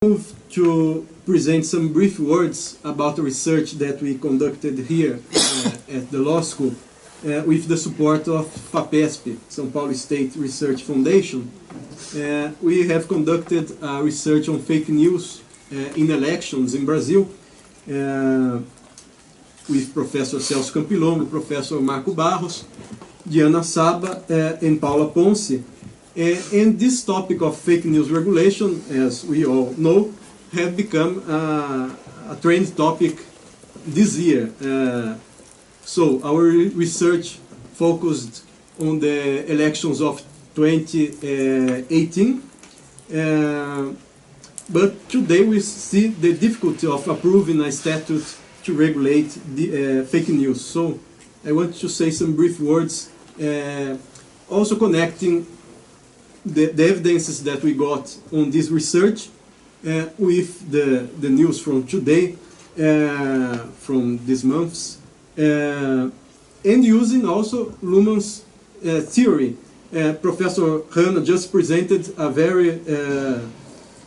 move to present some brief words about the research that we conducted here at the law school with the support of FAPESP, São Paulo State Research Foundation. We have conducted research on fake news in elections in Brazil with Professor Celso Campilongo, Professor Marco Barros, Diana Saba, and Paula Ponce. And this topic of fake news regulation, as we all know, have become a trend topic this year. So our research focused on the elections of 2018, but today we see the difficulty of approving a statute to regulate the fake news. So I want to say some brief words, also connecting the evidences that we got on this research with the news from today, from these months, and using also Luhmann's theory. Professor Hanna just presented a very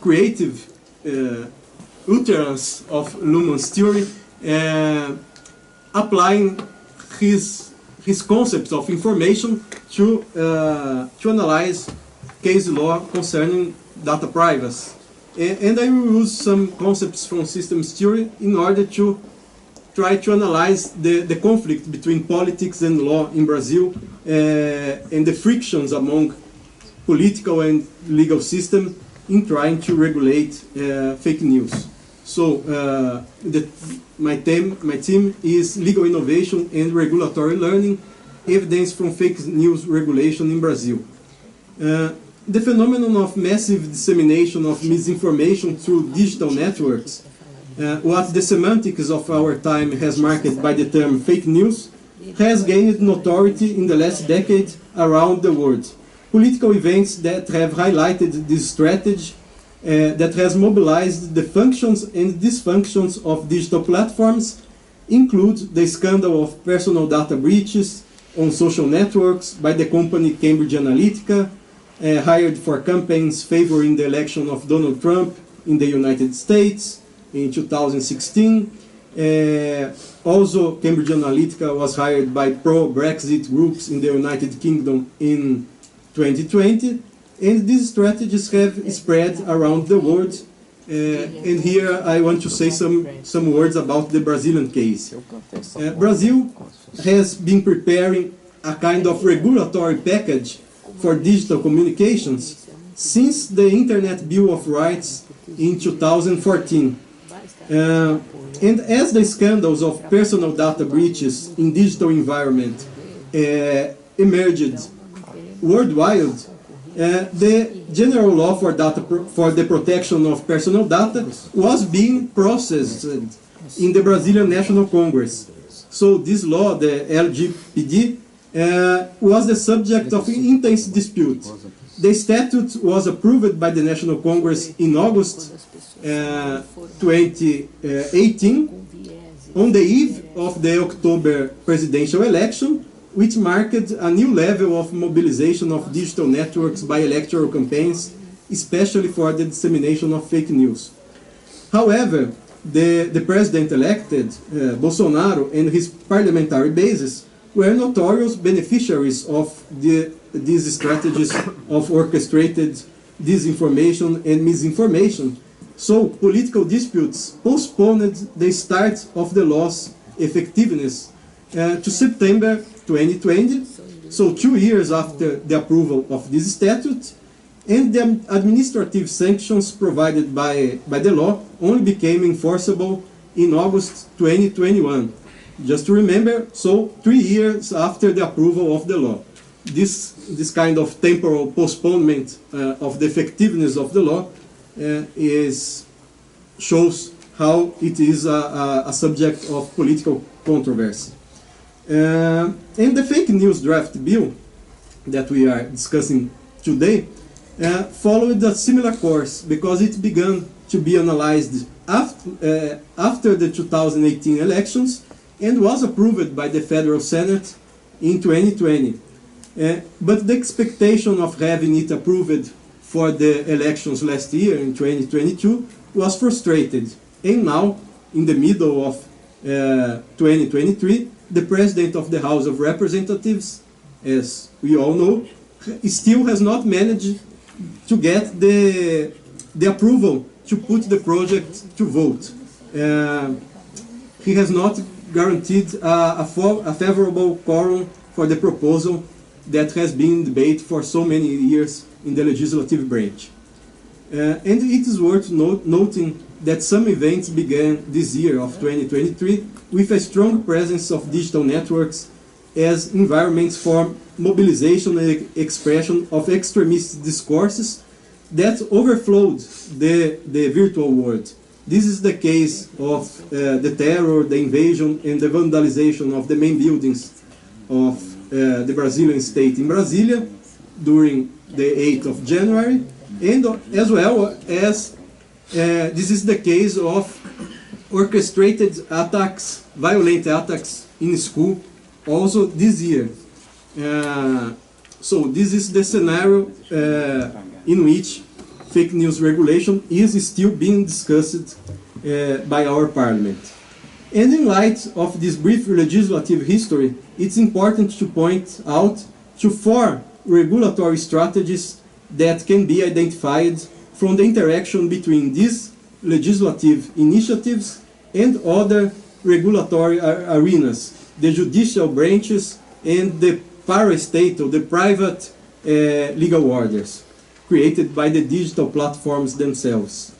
creative utterance of Luhmann's theory, applying his concepts of information to analyze case law concerning data privacy. And I will use some concepts from systems theory in order to try to analyze the conflict between politics and law in Brazil and the frictions among political and legal system in trying to regulate fake news. So my team is legal innovation and regulatory learning, evidence from fake news regulation in Brazil. The phenomenon of massive dissemination of misinformation through digital networks, what the semantics of our time has marked by the term fake news, has gained notoriety in the last decade around the world. Political events that have highlighted this strategy, that has mobilized the functions and dysfunctions of digital platforms, include the scandal of personal data breaches on social networks by the company Cambridge Analytica, hired for campaigns favoring the election of Donald Trump in the United States in 2016. Also, Cambridge Analytica was hired by pro-Brexit groups in the United Kingdom in 2020. And these strategies have spread around the world. And here I want to say some words about the Brazilian case. Brazil has been preparing a kind of regulatory package for digital communications since the Internet Bill of Rights in 2014. And as the scandals of personal data breaches in digital environment emerged worldwide, the general law for the protection of personal data was being processed in the Brazilian National Congress. So this law, the LGPD, was the subject of intense dispute. The statute was approved by the National Congress in August 2018, on the eve of the October presidential election, which marked a new level of mobilization of digital networks by electoral campaigns, especially for the dissemination of fake news. However, the president-elected, Bolsonaro, and his parliamentary bases were notorious beneficiaries of these strategies of orchestrated disinformation and misinformation. So political disputes postponed the start of the law's effectiveness to September 2020, so 2 years after the approval of this statute, and the administrative sanctions provided by the law only became enforceable in August 2021. Just to remember, so 3 years after the approval of the law. This kind of temporal postponement of the effectiveness of the law shows how it is a subject of political controversy. And the fake news draft bill that we are discussing today followed a similar course because it began to be analyzed after the 2018 elections and was approved by the Federal Senate in 2020. But the expectation of having it approved for the elections last year in 2022 was frustrated. And now, in the middle of 2023, the President of the House of Representatives, as we all know, still has not managed to get the approval to put the project to vote. He has not guaranteed a favorable quorum for the proposal that has been in debate for so many years in the legislative branch. And it is worth noting that some events began this year of 2023 with a strong presence of digital networks as environments for mobilization and expression of extremist discourses that overflowed the virtual world. This is the case of the terror, the invasion, and the vandalization of the main buildings of the Brazilian state in Brasilia during the 8th of January, and as well as this is the case of orchestrated attacks, violent attacks in school also this year. So this is the scenario in which fake news regulation is still being discussed by our parliament. And in light of this brief legislative history, it's important to point out to 4 regulatory strategies that can be identified from the interaction between these legislative initiatives and other regulatory arenas, the judicial branches and the parastatal, the private legal orders created by the digital platforms themselves.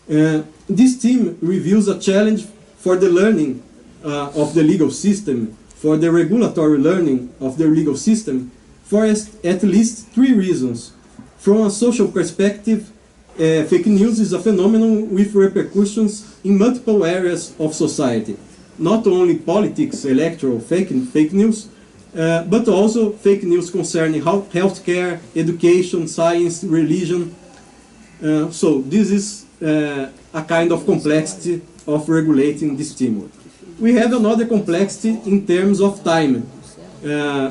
This team reviews a challenge for the learning of the legal system, for the regulatory learning of the legal system, for at least 3 reasons. From a social perspective, fake news is a phenomenon with repercussions in multiple areas of society. Not only politics, electoral fake news, but also fake news concerning healthcare, education, science, religion. So this is a kind of complexity of regulating this theme. We have another complexity in terms of time,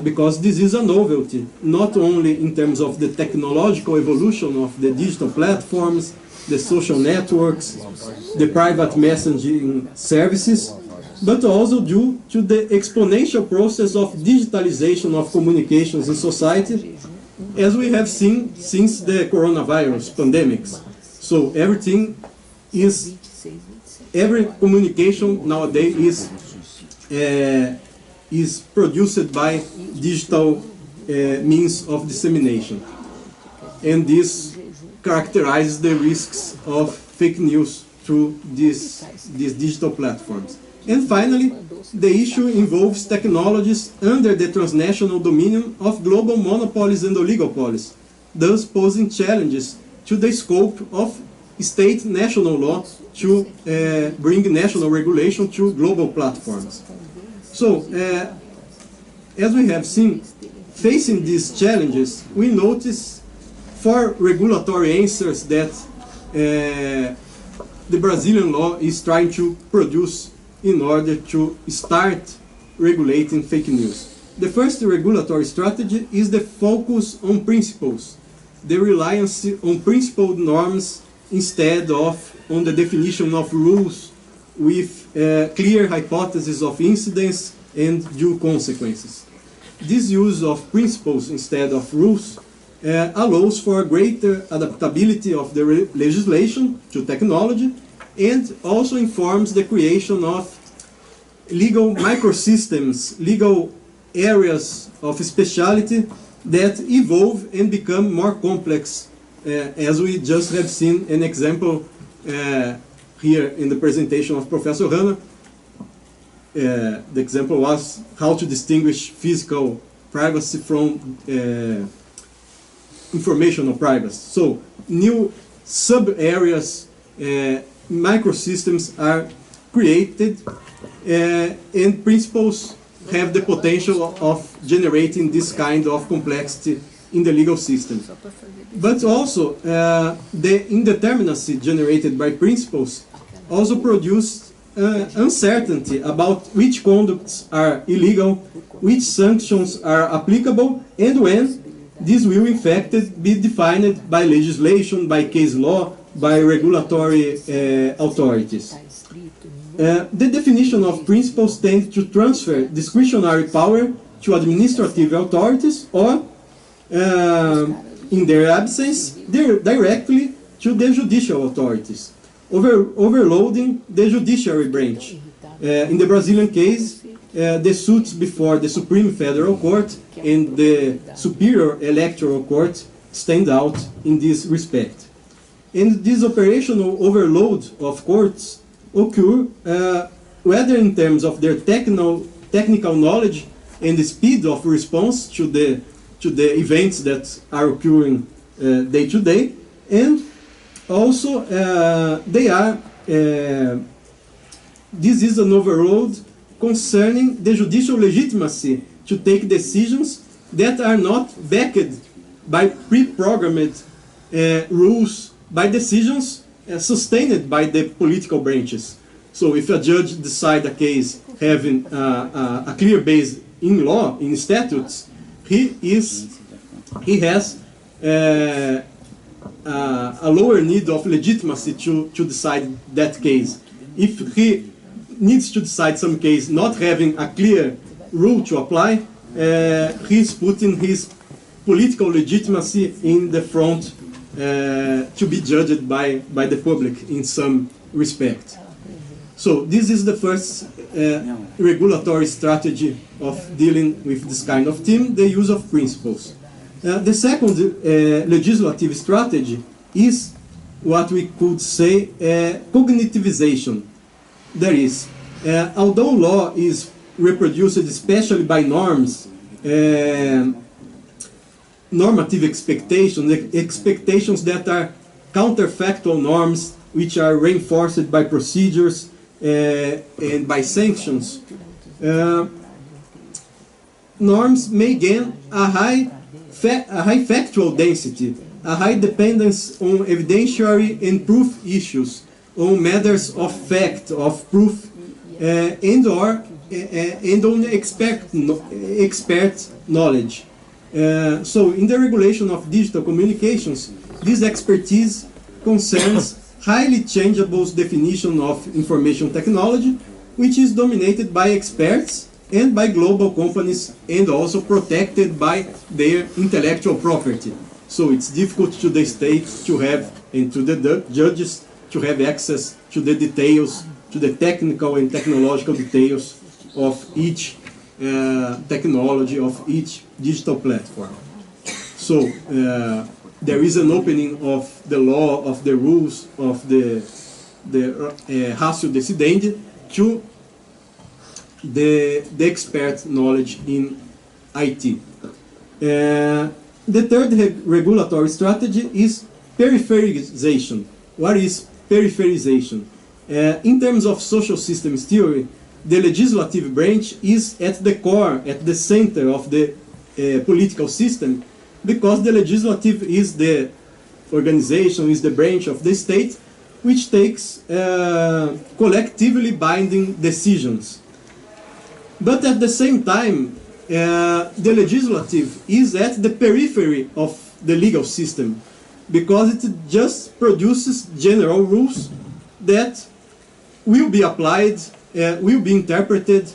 because this is a novelty, not only in terms of the technological evolution of the digital platforms, the social networks, the private messaging services, but also due to the exponential process of digitalization of communications in society, as we have seen since the coronavirus pandemics. So every communication nowadays is produced by digital means of dissemination. And this characterizes the risks of fake news through these digital platforms. And finally, the issue involves technologies under the transnational dominion of global monopolies and oligopolies, thus posing challenges to the scope of state national law to bring national regulation to global platforms. So, as we have seen, facing these challenges, we notice 4 regulatory answers that the Brazilian law is trying to produce in order to start regulating fake news. The first regulatory strategy is the focus on principles, the reliance on principled norms instead of on the definition of rules with clear hypotheses of incidence and due consequences. This use of principles instead of rules allows for greater adaptability of the legislation to technology, and also informs the creation of legal microsystems, legal areas of speciality that evolve and become more complex, as we just have seen an example here in the presentation of Professor Hanna. The example was how to distinguish physical privacy from informational privacy. So new sub-areas, microsystems are created, and principles have the potential of generating this kind of complexity in the legal system. But also, the indeterminacy generated by principles also produce uncertainty about which conducts are illegal, which sanctions are applicable, and when this will in fact be defined by legislation, by case law, by regulatory authorities. The definition of principles tends to transfer discretionary power to administrative authorities or, in their absence, directly to the judicial authorities, overloading the judiciary branch. In the Brazilian case, the suits before the Supreme Federal Court and the Superior Electoral Court stand out in this respect. And this operational overload of courts occur whether in terms of their technical knowledge and the speed of response to the events that are occurring day to day, and also this is an overload concerning the judicial legitimacy to take decisions that are not backed by pre-programmed rules, by decisions sustained by the political branches. So if a judge decides a case having a clear base in law, in statutes, he has a lower need of legitimacy to decide that case. If he needs to decide some case not having a clear rule to apply, he's putting his political legitimacy in the front to be judged by the public in some respect. So this is the first regulatory strategy of dealing with this kind of theme, the use of principles. The second legislative strategy is what we could say cognitivization. That is, although law is reproduced especially by norms, normative expectations that are counterfactual norms which are reinforced by procedures and by sanctions, norms may gain a high factual density, a high dependence on evidentiary and proof issues, on matters of fact, of proof, and on expert knowledge. So in the regulation of digital communications, this expertise concerns highly changeable definition of information technology, which is dominated by experts and by global companies and also protected by their intellectual property. So it's difficult to the state to have, and to the judges to have access to the details, to the technical and technological details of each technology, of each digital platform. So there is an opening of the law, of the rules, of the ratio decidendi to the expert knowledge in IT. The third regulatory strategy is peripherization. What is peripherization? In terms of social systems theory, the legislative branch is at the core, at the center of the political system, because the legislative is the organization, is the branch of the state which takes collectively binding decisions. But at the same time, the legislative is at the periphery of the legal system, because it just produces general rules that will be applied, will be interpreted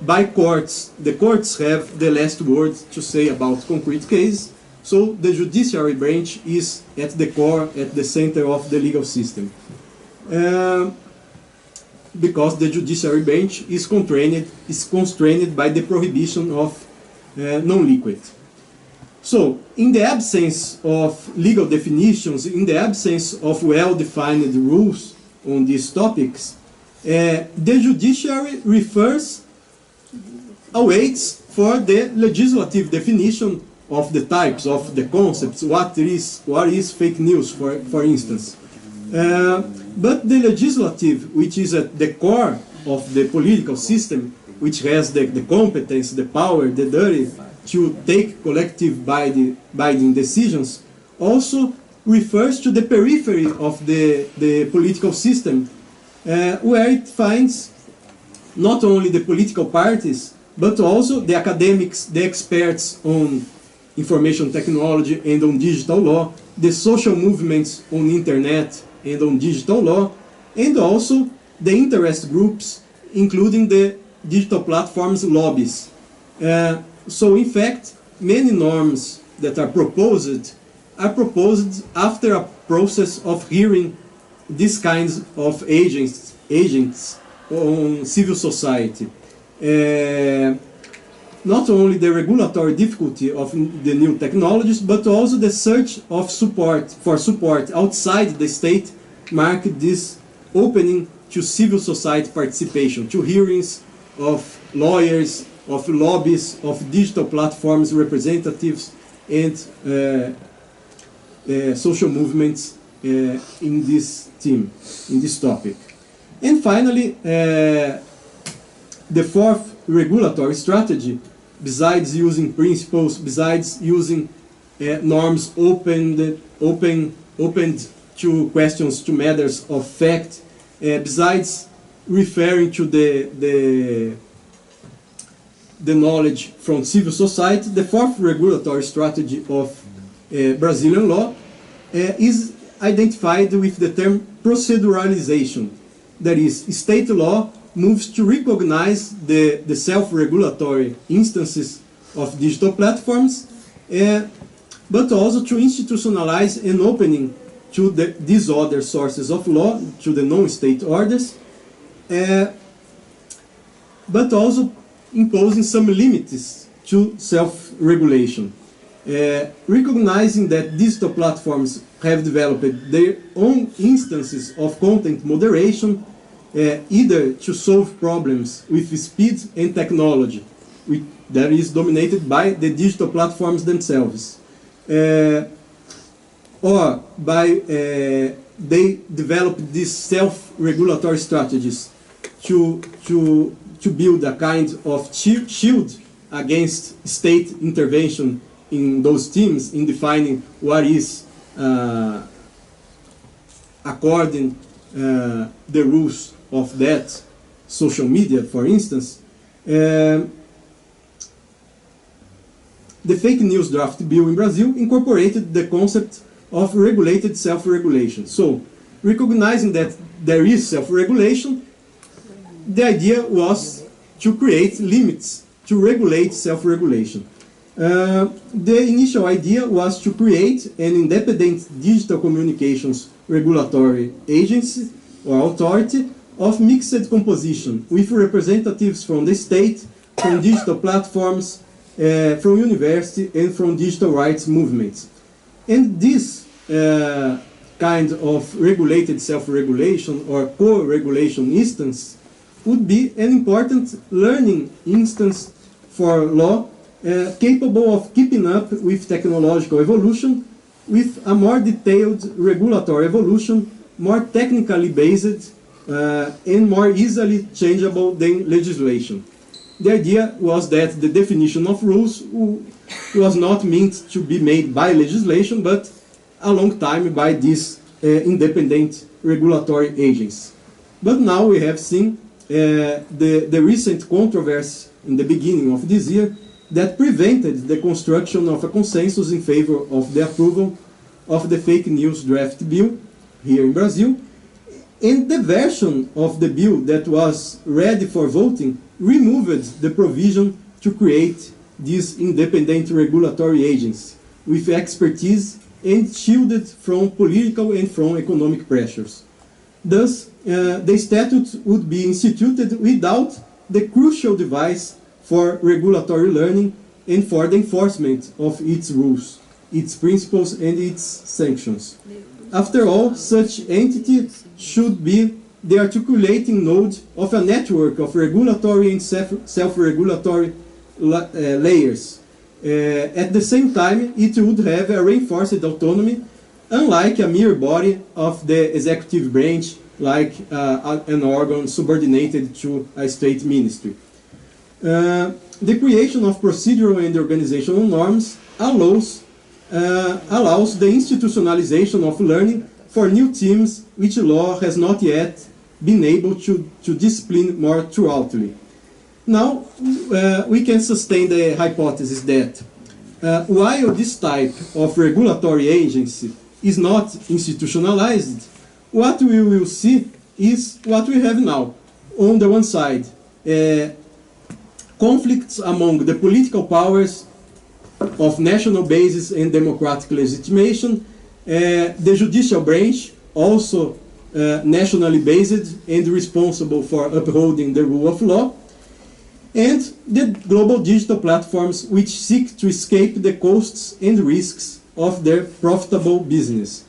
by courts. The courts have the last word to say about concrete case, so the judiciary branch is at the core, at the center of the legal system. Because the judiciary branch is constrained by the prohibition of non-liquid. So, in the absence of legal definitions, in the absence of well-defined rules on these topics, the judiciary awaits for the legislative definition of the types, of the concepts, what is fake news, for instance. But the legislative, which is at the core of the political system, which has the competence, the power, the duty to take collective binding decisions, also refers to the periphery of the political system, where it finds not only the political parties, but also the academics, the experts on information technology and on digital law, the social movements on internet, and on digital law, and also the interest groups, including the digital platforms lobbies. So in fact, many norms that are proposed after a process of hearing these kinds of agents on civil society. Not only the regulatory difficulty of the new technologies, but also the search of support outside the state mark this opening to civil society participation, to hearings of lawyers, of lobbies, of digital platforms representatives, and social movements in this theme, in this topic. And finally, the fourth regulatory strategy, besides using principles, besides using norms opened to questions, to matters of fact, besides referring to the knowledge from civil society, the fourth regulatory strategy of Brazilian law is identified with the term proceduralization. That is, state law moves to recognize the self-regulatory instances of digital platforms, but also to institutionalize an opening to these other sources of law, to the non-state orders, but also imposing some limits to self-regulation. Recognizing that digital platforms have developed their own instances of content moderation, either to solve problems with speed and technology, that is dominated by the digital platforms themselves, or by they develop these self-regulatory strategies to build a kind of shield against state intervention in those teams, in defining what is according the rules of that social media, for instance. The fake news draft bill in Brazil incorporated the concept of regulated self-regulation. So, recognizing that there is self-regulation, the idea was to create limits to regulate self-regulation. The initial idea was to create an independent digital communications regulatory agency or authority of mixed composition with representatives from the state, from digital platforms, from university, and from digital rights movements. And this kind of regulated self-regulation or co-regulation instance would be an important learning instance for law, capable of keeping up with technological evolution, with a more detailed regulatory evolution, more technically based, and more easily changeable than legislation. The idea was that the definition of rules was not meant to be made by legislation, but a long time by these independent regulatory agents. But now we have seen the recent controversy in the beginning of this year that prevented the construction of a consensus in favor of the approval of the fake news draft bill here in Brazil. And the version of the bill that was ready for voting removed the provision to create this independent regulatory agency with expertise and shielded from political and from economic pressures. Thus, the statute would be instituted without the crucial device for regulatory learning and for the enforcement of its rules, its principles and its sanctions. After all, such entity should be the articulating node of a network of regulatory and self-regulatory layers. At the same time, it would have a reinforced autonomy, unlike a mere body of the executive branch, like an organ subordinated to a state ministry. The creation of procedural and organizational norms allows the institutionalization of learning for new teams which law has not yet been able to discipline more thoroughly. Now, we can sustain the hypothesis that while this type of regulatory agency is not institutionalized, what we will see is what we have now. On the one side, conflicts among the political powers of national basis and democratic legitimation, the judicial branch, also nationally based and responsible for upholding the rule of law, and the global digital platforms which seek to escape the costs and risks of their profitable business.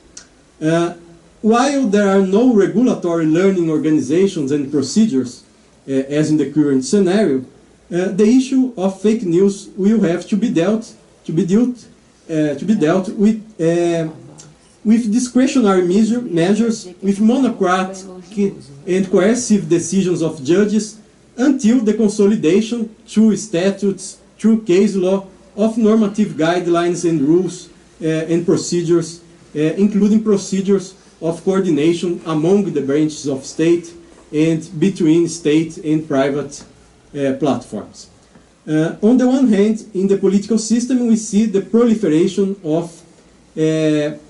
While there are no regulatory learning organizations and procedures, as in the current scenario, the issue of fake news will have to be dealt with discretionary measures, with monocratic and coercive decisions of judges, until the consolidation through statutes, through case law, of normative guidelines and rules and procedures, including procedures of coordination among the branches of state and between state and private platforms. On the one hand, in the political system, we see the proliferation of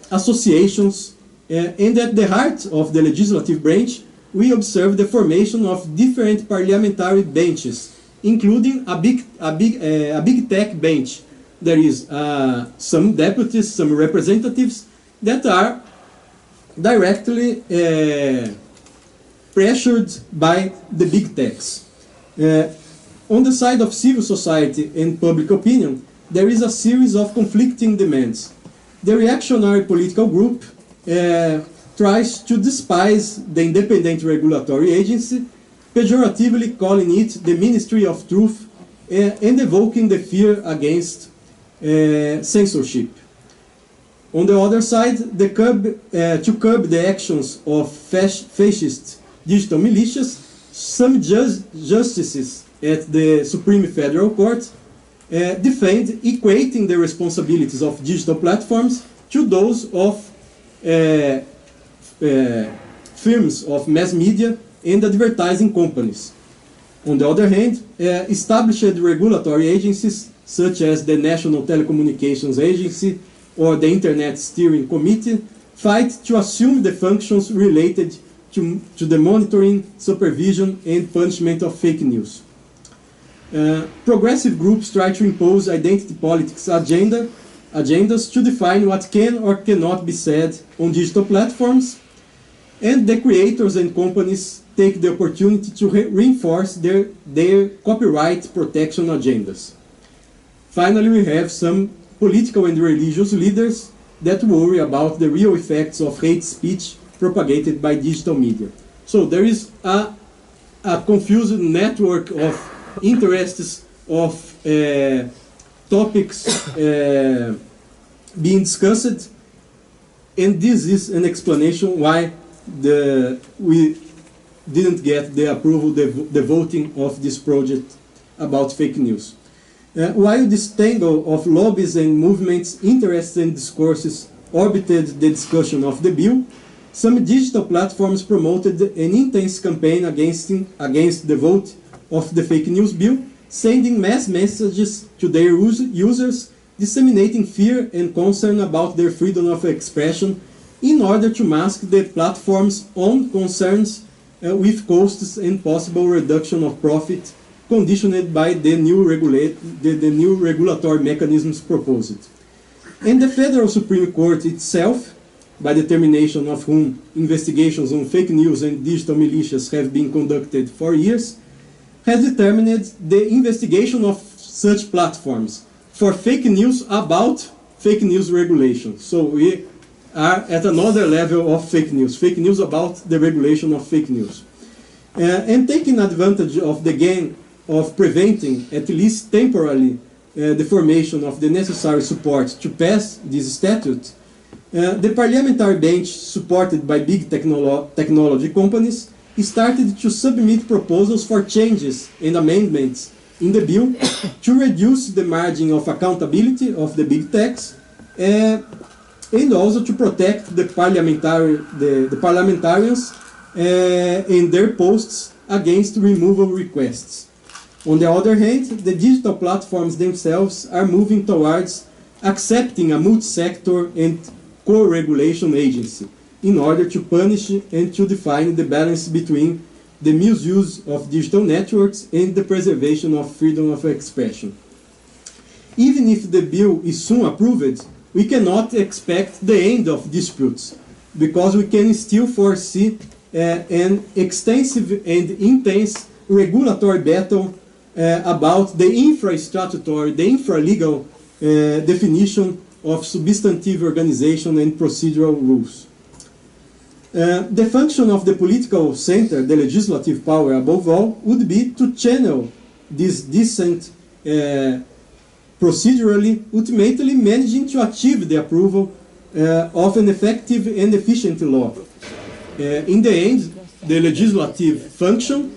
associations, and at the heart of the legislative branch, we observe the formation of different parliamentary benches, including a big tech bench. There is some deputies, some representatives that are directly pressured by the big techs. On the side of civil society and public opinion, there is a series of conflicting demands. The reactionary political group tries to despise the independent regulatory agency, pejoratively calling it the Ministry of Truth, and evoking the fear against censorship. On the other side, to curb the actions of fascist digital militias, some justices at the Supreme Federal Court defend equating the responsibilities of digital platforms to those of firms of mass media and advertising companies. On the other hand, established regulatory agencies such as the National Telecommunications Agency or the Internet Steering Committee fight to assume the functions related to the monitoring, supervision and punishment of fake news. Progressive groups try to impose identity politics agendas to define what can or cannot be said on digital platforms, and the creators and companies take the opportunity to reinforce their copyright protection agendas. Finally, we have some political and religious leaders that worry about the real effects of hate speech propagated by digital media. So there is a confused network of interests, of topics being discussed, and this is an explanation why we didn't get the approval, the voting of this project about fake news. While this tangle of lobbies and movements, interests and discourses orbited the discussion of the bill, some digital platforms promoted an intense campaign against the vote of the fake news bill, sending mass messages to their users, disseminating fear and concern about their freedom of expression in order to mask the platform's own concerns with costs and possible reduction of profit conditioned by the new regulatory mechanisms proposed. And the Federal Supreme Court itself, by determination of whom investigations on fake news and digital militias have been conducted for years, has determined the investigation of such platforms for fake news about fake news regulation. So we are at another level of fake news about the regulation of fake news. And taking advantage of the gain of preventing, at least temporarily, the formation of the necessary support to pass this statute, the parliamentary bench, supported by big technology companies, started to submit proposals for changes and amendments in the bill to reduce the margin of accountability of the big techs, and also to protect the parliamentarians in their posts against removal requests. On the other hand, the digital platforms themselves are moving towards accepting a multi-sector and co-regulation agency. in order to punish and to define the balance between the misuse of digital networks and the preservation of freedom of expression. Even if the bill is soon approved, we cannot expect the end of disputes, because we can still foresee an extensive and intense regulatory battle about the infra-statutory, the infra-legal definition of substantive organization and procedural rules. The function of the political center, the legislative power above all, would be to channel this dissent procedurally, ultimately managing to achieve the approval of an effective and efficient law. In the end, the legislative function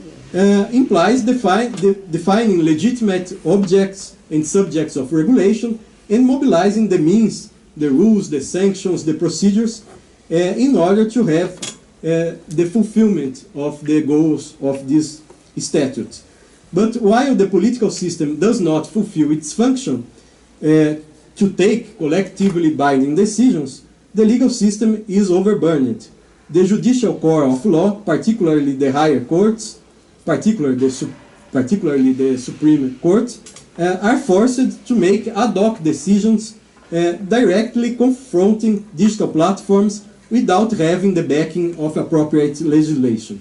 implies defining legitimate objects and subjects of regulation and mobilizing the means, the rules, the sanctions, the procedures in order to have the fulfillment of the goals of this statute. But while the political system does not fulfill its function to take collectively binding decisions, the legal system is overburdened. The judicial core of law, particularly the higher courts, particularly the Supreme Court, are forced to make ad hoc decisions directly confronting digital platforms without having the backing of appropriate legislation.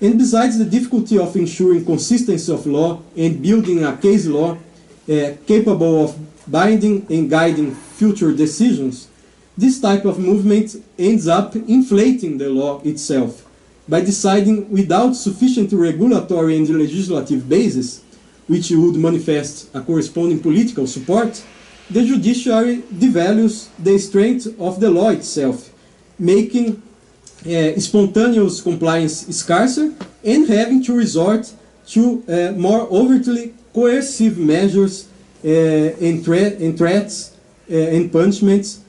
And besides the difficulty of ensuring consistency of law and building a case law capable of binding and guiding future decisions, this type of movement ends up inflating the law itself by deciding without sufficient regulatory and legislative basis, which would manifest a corresponding political support, the judiciary devalues the strength of the law itself, making spontaneous compliance scarcer and having to resort to more overtly coercive measures and threats and punishments,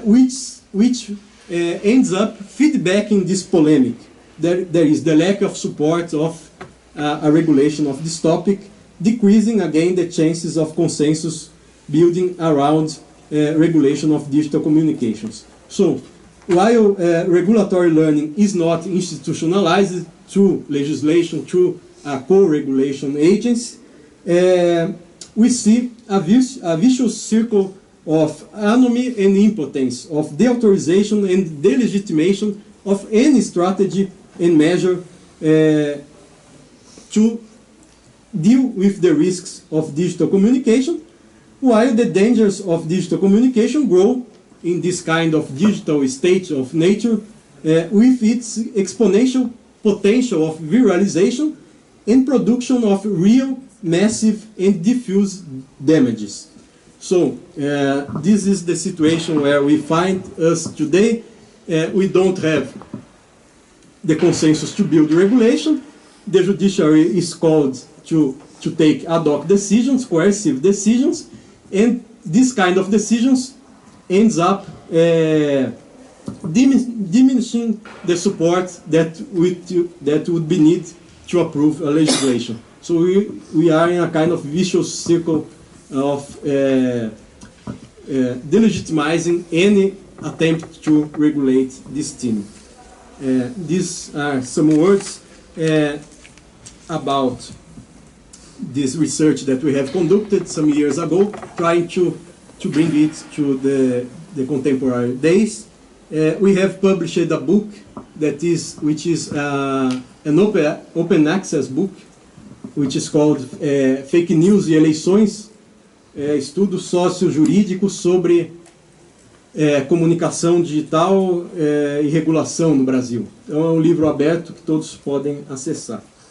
which ends up feedbacking this polemic. There is the lack of support of a regulation of this topic, decreasing again the chances of consensus building around regulation of digital communications. So, while regulatory learning is not institutionalized through legislation, through a co-regulation agency, we see a vicious circle of anomie and impotence, of deauthorization and delegitimation of any strategy and measure to deal with the risks of digital communication, while the dangers of digital communication grow in this kind of digital state of nature with its exponential potential of viralization and production of real, massive and diffuse damages. So this is the situation where we find us today. We don't have the consensus to build regulation. The judiciary is called to take ad hoc decisions, coercive decisions, and this kind of decisions ends up diminishing the support that would be needed to approve a legislation. So we are in a kind of vicious circle of delegitimizing any attempt to regulate this theme. These are some words about this research that we have conducted some years ago, trying to bring it to the contemporary days. We have published a book which is an open access book, which is called Fake News e Eleições, estudo sócio-jurídico sobre comunicação digital e regulação no Brasil. Então é um livro aberto que todos podem acessar.